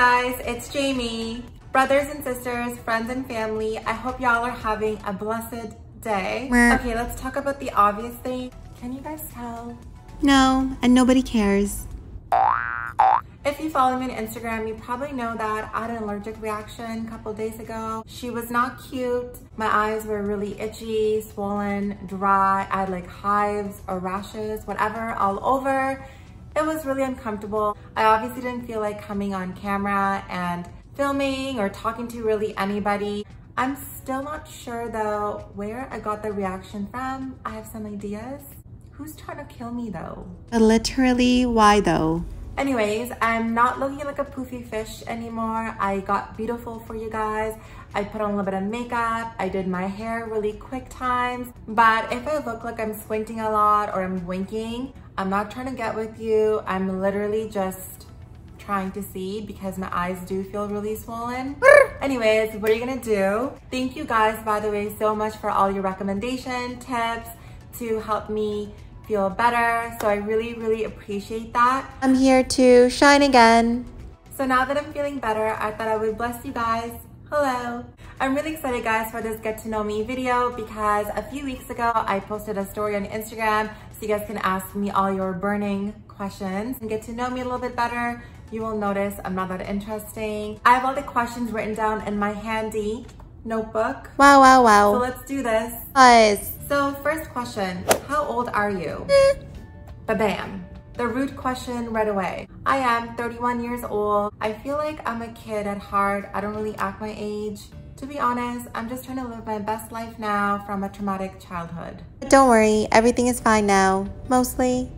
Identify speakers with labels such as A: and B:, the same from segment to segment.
A: guys, it's Jamie. Brothers and sisters, friends and family, I hope y'all are having a blessed day. Okay, let's talk about the obvious thing. Can you guys tell?
B: No, and nobody cares.
A: If you follow me on Instagram, you probably know that I had an allergic reaction a couple days ago. She was not cute. My eyes were really itchy, swollen, dry. I had like hives or rashes, whatever, all over. It was really uncomfortable. I obviously didn't feel like coming on camera and filming or talking to really anybody. I'm still not sure though where I got the reaction from. I have some ideas. Who's trying to kill me though?
B: Literally, why though?
A: Anyways, I'm not looking like a poofy fish anymore. I got beautiful for you guys. I put on a little bit of makeup. I did my hair really quick times. But if I look like I'm squinting a lot or I'm winking, I'm not trying to get with you. I'm literally just trying to see because my eyes do feel really swollen. Anyways, what are you gonna do? Thank you guys, by the way, so much for all your recommendation tips to help me feel better. So I really, really appreciate that.
B: I'm here to shine again.
A: So now that I'm feeling better, I thought I would bless you guys. Hello. I'm really excited guys for this get to know me video because a few weeks ago, I posted a story on Instagram so you guys can ask me all your burning questions and get to know me a little bit better. You will notice I'm not that interesting. I have all the questions written down in my handy notebook.
B: Wow, wow, wow.
A: So let's do this.
B: Guys.
A: So first question, how old are you? Ba-bam. The rude question right away. I am 31 years old. I feel like I'm a kid at heart. I don't really act my age. To be honest, I'm just trying to live my best life now from a traumatic childhood.
B: Don't worry, everything is fine now, mostly.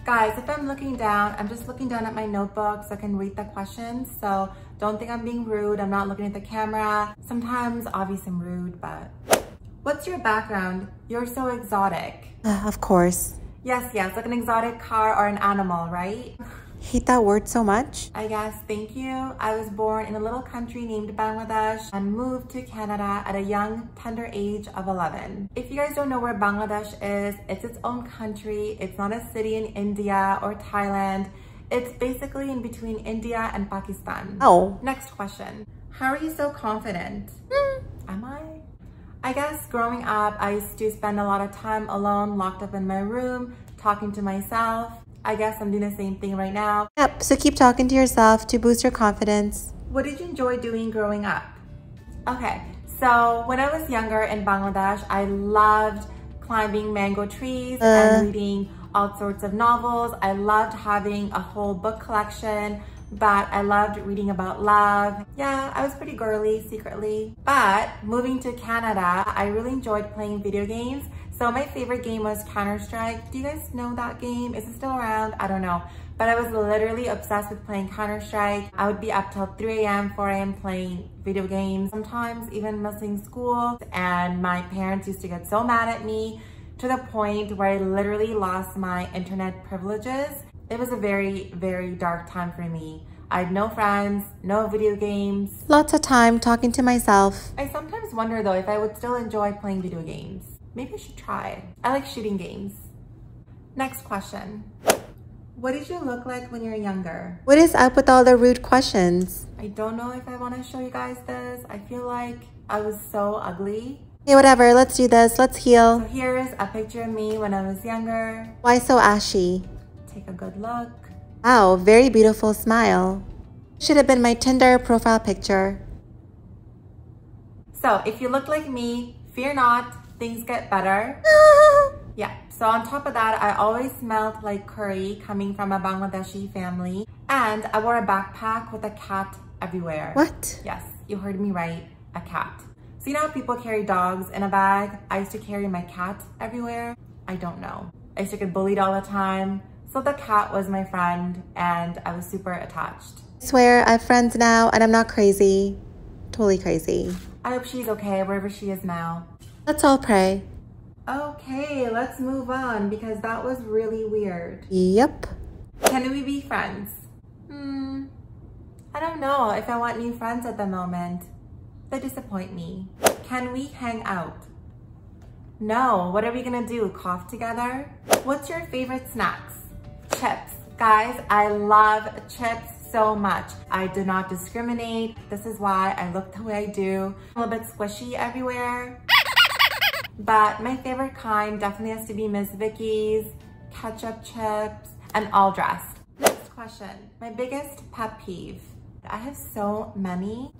A: Guys, if I'm looking down, I'm just looking down at my notebook so I can read the questions. So don't think I'm being rude. I'm not looking at the camera. Sometimes, obviously I'm rude, but... What's your background? You're so exotic.
B: Of course.
A: Yes, like an exotic car or an animal, right?
B: Hate that word so much.
A: I guess, thank you. I was born in a little country named Bangladesh and moved to Canada at a young, tender age of 11. If you guys don't know where Bangladesh is, it's its own country. It's not a city in India or Thailand. It's basically in between India and Pakistan.
B: Oh.
A: Next question. How are you so confident? Am I? I guess growing up, I used to spend a lot of time alone, locked up in my room, talking to myself. I guess I'm doing the same thing right now.
B: Yep, so keep talking to yourself to boost your confidence.
A: What did you enjoy doing growing up? Okay, so when I was younger in Bangladesh, I loved climbing mango trees and reading all sorts of novels. I loved having a whole book collection, but I loved reading about love. Yeah, I was pretty girly secretly. But moving to Canada, I really enjoyed playing video games. So my favorite game was Counter-Strike. Do you guys know that game? Is it still around? I don't know. But I was literally obsessed with playing Counter-Strike. I would be up till 3 a.m., 4 a.m. playing video games. Sometimes even missing school. And my parents used to get so mad at me to the point where I literally lost my internet privileges. It was a very, very dark time for me. I had no friends, no video games.
B: Lots of time talking to myself.
A: I sometimes wonder though if I would still enjoy playing video games. Maybe I should try. I like shooting games. Next question. What did you look like when you were younger?
B: What is up with all the rude questions?
A: I don't know if I want to show you guys this. I feel like I was so ugly.
B: Hey, whatever, let's do this. Let's heal.
A: So here's a picture of me when I was younger.
B: Why so ashy?
A: Take a good look.
B: Wow, very beautiful smile. Should have been my Tinder profile picture.
A: So if you look like me, fear not, things get better. Yeah, so on top of that, I always smelled like curry coming from a Bangladeshi family. And I wore a backpack with a cat everywhere.
B: What?
A: Yes, you heard me right, a cat. So you know how people carry dogs in a bag? I used to carry my cat everywhere. I don't know. I used to get bullied all the time. So the cat was my friend and I was super attached.
B: I swear I have friends now and I'm not crazy. Totally crazy.
A: I hope she's okay wherever she is now.
B: Let's all pray.
A: Okay, let's move on because that was really weird.
B: Yep.
A: Can we be friends? I don't know if I want new friends at the moment. They disappoint me. Can we hang out? No, what are we gonna do? Cough together? What's your favorite snacks? Chips. Guys, I love chips so much. I do not discriminate. This is why I look the way I do. I'm a little bit squishy everywhere. But my favorite kind definitely has to be Miss Vicky's, ketchup chips, and all dressed. Next question, my biggest pet peeve. I have so many.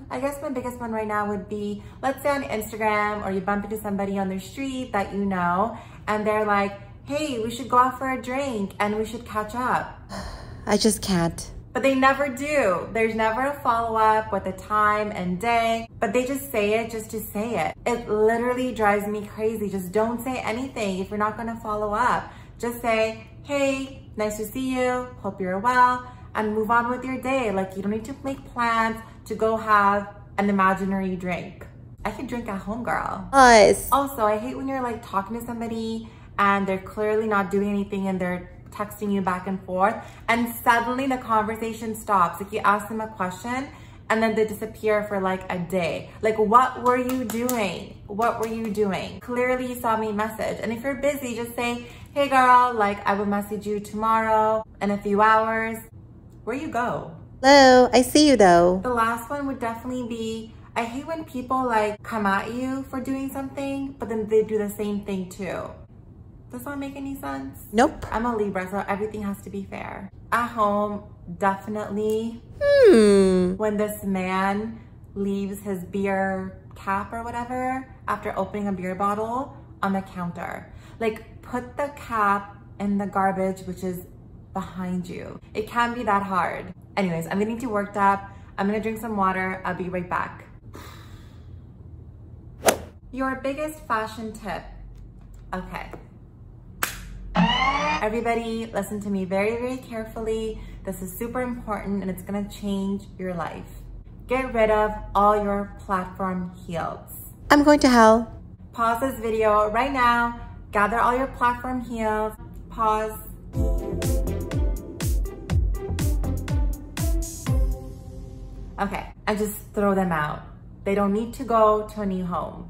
A: I guess my biggest one right now would be, let's say on Instagram, or you bump into somebody on the street that you know, and they're like, hey, we should go out for a drink and we should catch up.
B: I just can't.
A: But they never do. There's never a follow-up with a time and day, but they just say it just to say it. It literally drives me crazy. Just don't say anything if you're not gonna follow up. Just say, hey, nice to see you, hope you're well, and move on with your day. Like, you don't need to make plans to go have an imaginary drink. I could drink at home, girl.
B: Us.
A: Also, I hate when you're like talking to somebody and they're clearly not doing anything and they're texting you back and forth, and suddenly the conversation stops. Like, you ask them a question and then they disappear for like a day. Like, what were you doing? What were you doing? Clearly you saw me message. And if you're busy, just say, hey girl, like, I will message you tomorrow in a few hours. Where you go?
B: Hello, I see you though.
A: The last one would definitely be, I hate when people like come at you for doing something, but then they do the same thing too. Does that make any sense?
B: Nope.
A: I'm a Libra, so everything has to be fair. At home, definitely. When this man leaves his beer cap or whatever after opening a beer bottle on the counter. Like, put the cap in the garbage, which is behind you. It can't be that hard. Anyways, I'm getting too worked up. I'm gonna drink some water. I'll be right back. Your biggest fashion tip. Okay. Everybody, listen to me very, very carefully. This is super important and it's gonna change your life. Get rid of all your platform heels.
B: I'm going to hell.
A: Pause this video right now. Gather all your platform heels. Pause. Okay, and just throw them out. They don't need to go to a new home.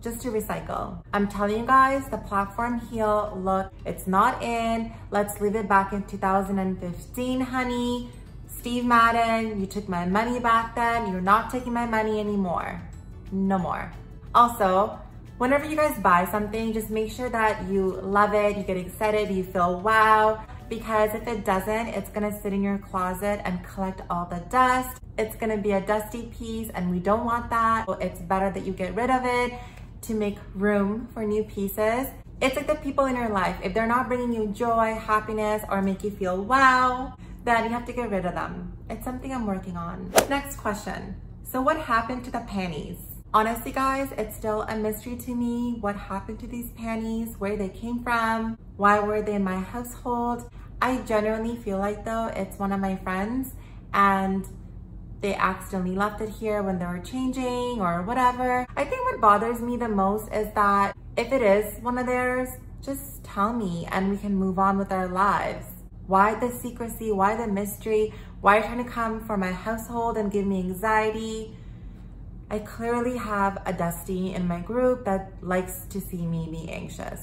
A: Just to recycle. I'm telling you guys, the platform heel look, it's not in. Let's leave it back in 2015, honey. Steve Madden, you took my money back then. You're not taking my money anymore. No more. Also, whenever you guys buy something, just make sure that you love it, you get excited, you feel wow. Because if it doesn't, it's gonna sit in your closet and collect all the dust. It's gonna be a dusty piece and we don't want that. So it's better that you get rid of it to make room for new pieces. It's like the people in your life. If they're not bringing you joy, happiness, or make you feel wow, then you have to get rid of them. It's something I'm working on. Next question. So what happened to the panties? Honestly guys, it's still a mystery to me what happened to these panties, where they came from, why were they in my household. I genuinely feel like though it's one of my friends and they accidentally left it here when they were changing or whatever. I think what bothers me the most is that if it is one of theirs, just tell me and we can move on with our lives. Why the secrecy? Why the mystery? Why are you trying to come for my household and give me anxiety? I clearly have a Dusty in my group that likes to see me be anxious.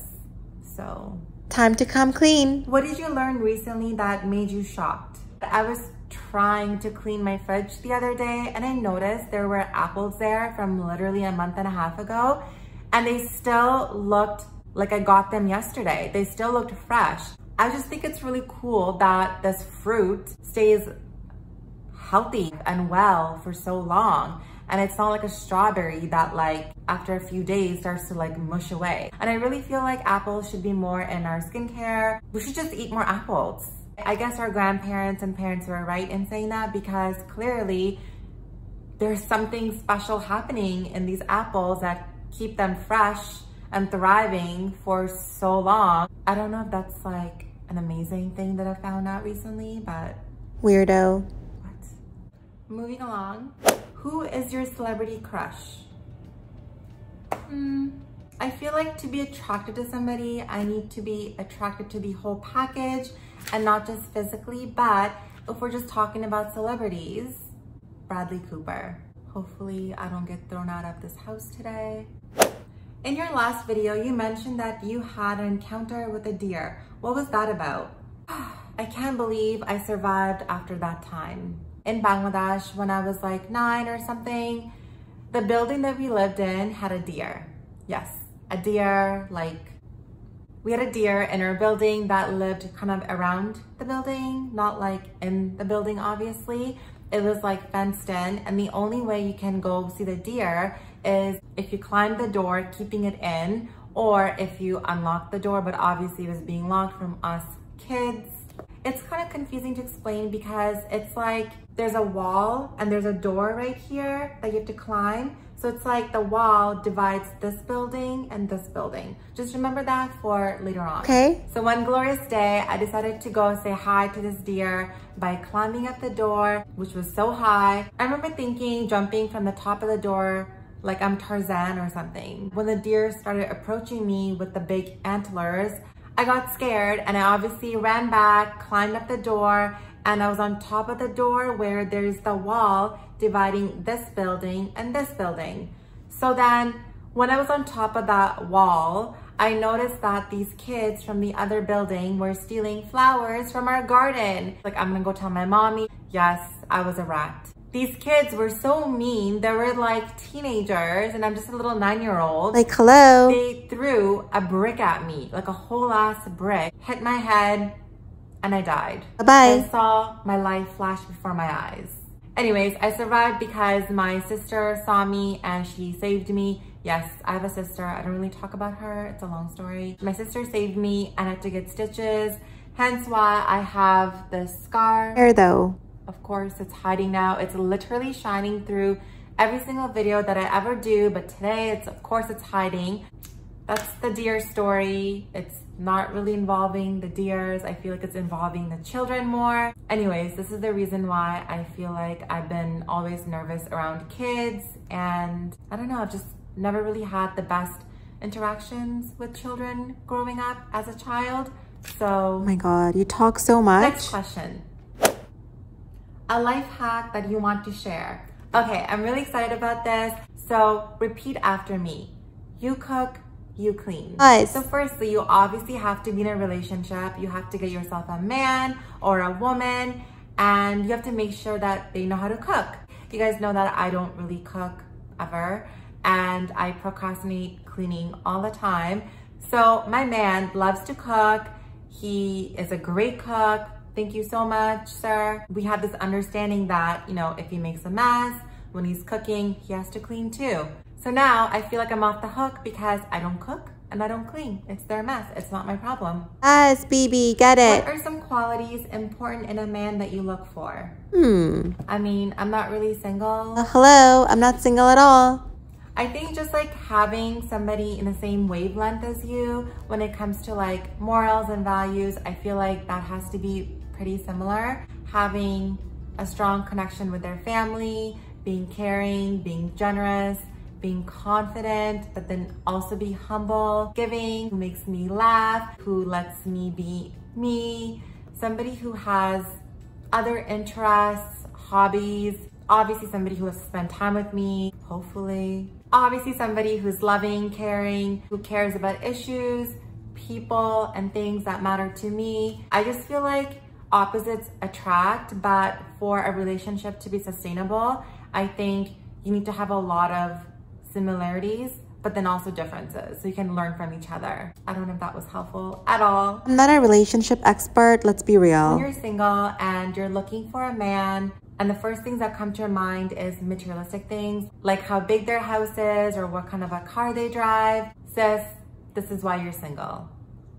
A: So,
B: time to come clean.
A: What did you learn recently that made you shocked? I was trying to clean my fridge the other day and I noticed there were apples there from literally a month and a half ago and they still looked like I got them yesterday. They still looked fresh. I just think it's really cool that this fruit stays healthy and well for so long. And it's not like a strawberry that like after a few days starts to like mush away. And I really feel like apples should be more in our skincare. We should just eat more apples. I guess our grandparents and parents were right in saying that because clearly there's something special happening in these apples that keep them fresh and thriving for so long. I don't know if that's like an amazing thing that I found out recently, but...
B: Weirdo.
A: What? Moving along. Who is your celebrity crush? I feel like to be attracted to somebody, I need to be attracted to the whole package and not just physically, but if we're just talking about celebrities, Bradley Cooper. Hopefully I don't get thrown out of this house today. In your last video, you mentioned that you had an encounter with a deer. What was that about? I can't believe I survived after that time. In Bangladesh, when I was like 9 or something, the building that we lived in had a deer. Yes, a deer, like we had a deer in our building that lived kind of around the building, not like in the building, obviously. It was like fenced in, and the only way you can go see the deer is if you climb the door, keeping it in, or if you unlock the door, but obviously it was being locked from us kids. It's kind of confusing to explain because it's like there's a wall and there's a door right here that you have to climb. So it's like the wall divides this building and this building. Just remember that for later on.
B: Okay.
A: So one glorious day, I decided to go say hi to this deer by climbing up the door, which was so high. I remember thinking, jumping from the top of the door like I'm Tarzan or something. When the deer started approaching me with the big antlers, I got scared and I obviously ran back, climbed up the door, and I was on top of the door where there's the wall dividing this building and this building. So then when I was on top of that wall, I noticed that these kids from the other building were stealing flowers from our garden. Like, I'm gonna go tell my mommy. Yes, I was a rat. These kids were so mean. They were like teenagers and I'm just a little 9-year-old.
B: Like, hello.
A: They threw a brick at me, like a whole ass brick, hit my head, and I died.
B: Bye-bye.
A: I saw my life flash before my eyes. Anyways, I survived because my sister saw me and she saved me. Yes, I have a sister. I don't really talk about her. It's a long story. My sister saved me and I had to get stitches. Hence why I have this scar.
B: Where though?
A: Of course, it's hiding now. It's literally shining through every single video that I ever do, but today of course it's hiding. That's the deer story. It's not really involving the deers. I feel like it's involving the children more. Anyways, this is the reason why I feel like I've been always nervous around kids, and I don't know, I've just never really had the best interactions with children growing up as a child. So,
B: Oh my God, you talk so much.
A: next question. A life hack that you want to share. Okay, I'm really excited about this. So repeat after me. You cook, you clean.
B: Nice.
A: So firstly, you obviously have to be in a relationship. You have to get yourself a man or a woman, and you have to make sure that they know how to cook. You guys know that I don't really cook ever, and I procrastinate cleaning all the time. So my man loves to cook. He is a great cook. Thank you so much, sir. We have this understanding that, you know, if he makes a mess when he's cooking, he has to clean too. So now I feel like I'm off the hook because I don't cook and I don't clean. It's their mess. It's not my problem.
B: Yes, BB, get it.
A: What are some qualities important in a man that you look for?
B: I
A: mean, I'm not really single.
B: Hello, I'm not single at all.
A: I think just like having somebody in the same wavelength as you when it comes to like morals and values, I feel like that has to be pretty similar. Having a strong connection with their family, being caring, being generous, being confident, but then also be humble, giving, who makes me laugh, who lets me be me, somebody who has other interests, hobbies, obviously somebody who will spend time with me, hopefully. Obviously somebody who's loving, caring, who cares about issues, people, and things that matter to me. I just feel like opposites attract, but for a relationship to be sustainable, I think you need to have a lot of similarities, but then also differences, so you can learn from each other. I don't know if that was helpful at all.
B: I'm not a relationship expert, let's be real.
A: When you're single and you're looking for a man, and the first things that come to your mind is materialistic things, like how big their house is or what kind of a car they drive. Sis, this is why you're single.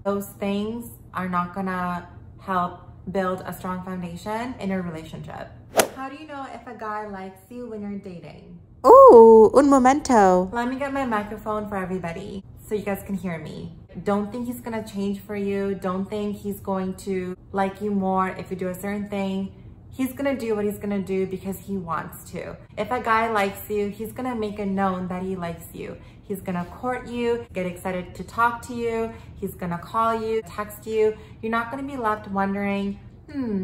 A: Those things are not gonna help build a strong foundation in your relationship. How do you know if a guy likes you when you're dating?
B: Ooh, un momento.
A: Let me get my microphone for everybody so you guys can hear me. Don't think he's gonna change for you. Don't think he's going to like you more if you do a certain thing. He's gonna do what he's gonna do because he wants to. If a guy likes you, he's gonna make it known that he likes you. He's gonna court you, get excited to talk to you. He's gonna call you, text you. You're not gonna be left wondering,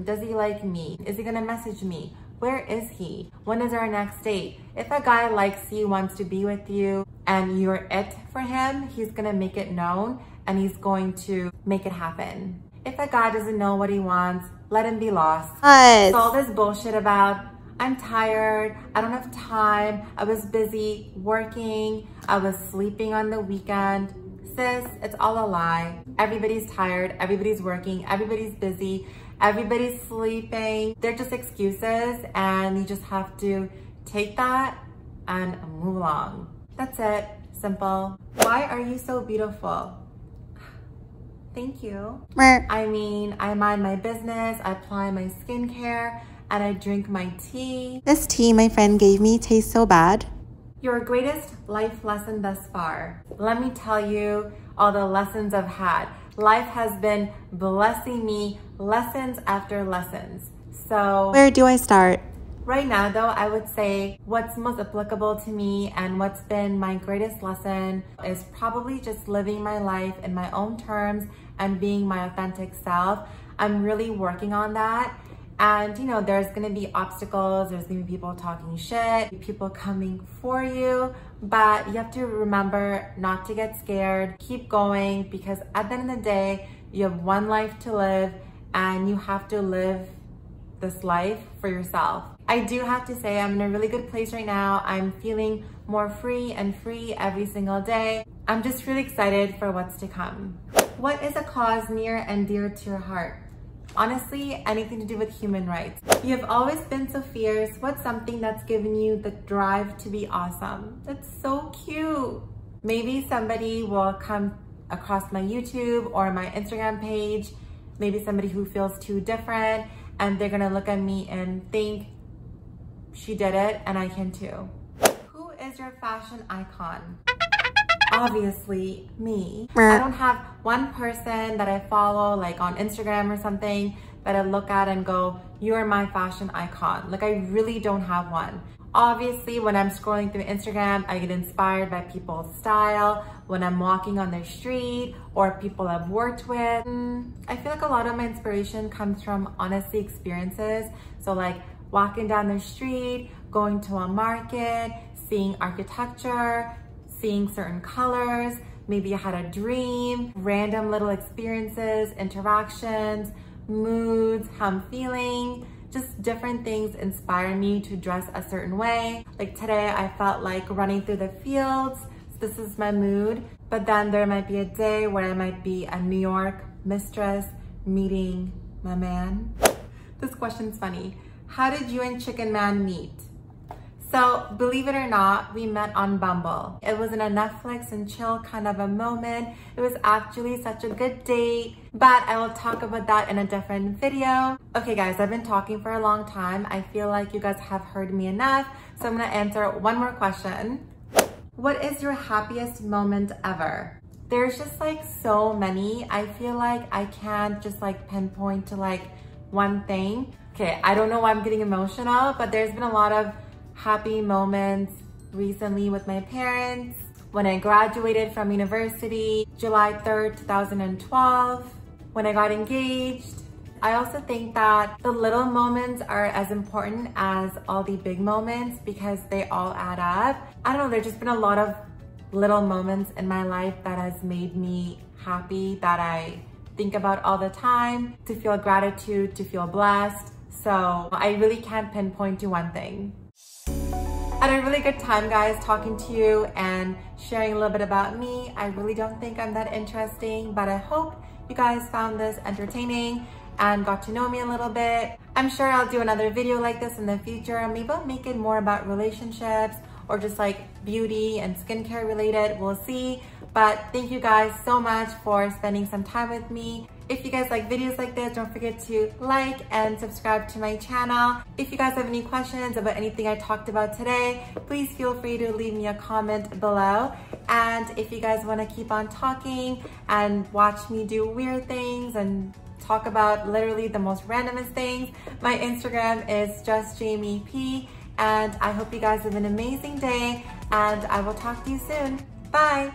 A: does he like me? Is he gonna message me? Where is he? When is our next date? If a guy likes you, wants to be with you, and you're it for him, he's gonna make it known and he's going to make it happen. If a guy doesn't know what he wants, let him be lost.
B: Yes.
A: So all this bullshit about, I'm tired, I don't have time, I was busy working, I was sleeping on the weekend. Sis, it's all a lie. Everybody's tired, everybody's working, everybody's busy, everybody's sleeping. They're just excuses, and you just have to take that and move along. That's it, simple. Why are you so beautiful? Thank you. I mean, I mind my business, I apply my skincare, and I drink my tea.
B: This tea my friend gave me tastes so bad.
A: Your greatest life lesson thus far. Let me tell you all the lessons I've had. Life has been blessing me lessons after lessons. So
B: where do I start?
A: Right now though, I would say what's most applicable to me and what's been my greatest lesson is probably just living my life in my own terms and being my authentic self. I'm really working on that. And you know, there's gonna be obstacles, there's gonna be people talking shit, people coming for you, but you have to remember not to get scared, keep going, because at the end of the day, you have one life to live and you have to live this life for yourself. I do have to say I'm in a really good place right now. I'm feeling more free and free every single day. I'm just really excited for what's to come. What is a cause near and dear to your heart? Honestly, anything to do with human rights. You have always been so fierce. What's something that's given you the drive to be awesome? That's so cute. Maybe somebody will come across my YouTube or my Instagram page, maybe somebody who feels too different, and they're gonna look at me and think, she did it and I can too. Who is your fashion icon? Obviously me. I don't have one person that I follow like on Instagram or something that I look at and go, you're my fashion icon. Like I really don't have one. Obviously when I'm scrolling through Instagram, I get inspired by people's style, when I'm walking on the street or people I've worked with. I feel like a lot of my inspiration comes from honestly experiences. So like walking down the street, going to a market, seeing architecture, seeing certain colors, maybe I had a dream, random little experiences, interactions, moods, how I'm feeling, just different things inspire me to dress a certain way. Like today, I felt like running through the fields, so this is my mood, but then there might be a day where I might be a New York mistress meeting my man. This question's funny. How did you and Chicken Man meet? So believe it or not, we met on Bumble. It wasn't a Netflix and chill kind of a moment. It was actually such a good date, but I will talk about that in a different video. Okay guys, I've been talking for a long time. I feel like you guys have heard me enough, so I'm gonna answer one more question. What is your happiest moment ever? There's just like so many. I feel like I can't just like pinpoint to like one thing. Okay, I don't know why I'm getting emotional, but there's been a lot of happy moments recently with my parents. When I graduated from university, July 3rd, 2012, when I got engaged. I also think that the little moments are as important as all the big moments because they all add up. I don't know, there's just been a lot of little moments in my life that has made me happy, that I think about all the time, to feel gratitude, to feel blessed. So I really can't pinpoint to one thing. I had a really good time, guys, talking to you and sharing a little bit about me. I really don't think I'm that interesting, but I hope you guys found this entertaining and got to know me a little bit. I'm sure I'll do another video like this in the future, and maybe I'll make it more about relationships or just like beauty and skincare related. We'll see. But thank you guys so much for spending some time with me. If you guys like videos like this, don't forget to like and subscribe to my channel. If you guys have any questions about anything I talked about today, please feel free to leave me a comment below. And if you guys want to keep on talking and watch me do weird things and talk about literally the most randomest things, my Instagram is justjamiep. And I hope you guys have an amazing day, and I will talk to you soon. Bye.